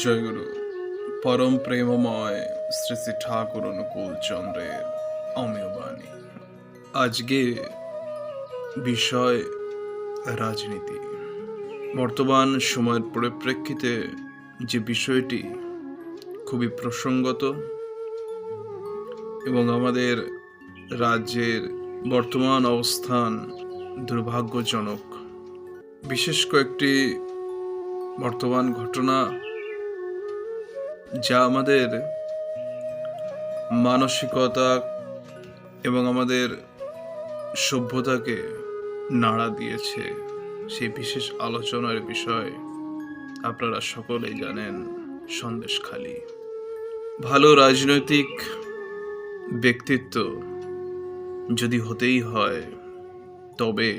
জয়গুরু পরম প্রেমময় শ্রী শ্রী ঠাকুর অনুকূল চন্দ্রের অমেয় বাণী। আজকে বিষয় রাজনীতি। বর্তমান সময়ের পরিপ্রেক্ষিতে যে বিষয়টি খুবই প্রসঙ্গত এবং আমাদের রাজ্যের বর্তমান অবস্থান দুর্ভাগ্যজনক। বিশেষ কয়েকটি বর্তমান ঘটনা যা আমাদের মানসিকতা এবং আমাদের সভ্যতাকে নাড়া দিয়েছে, সেই বিশেষ আলোচনার বিষয় আপনারা সকলেই জানেন, সন্দেশখালী। ভালো রাজনৈতিক ব্যক্তিত্ব যদি হতেই হয়, তবে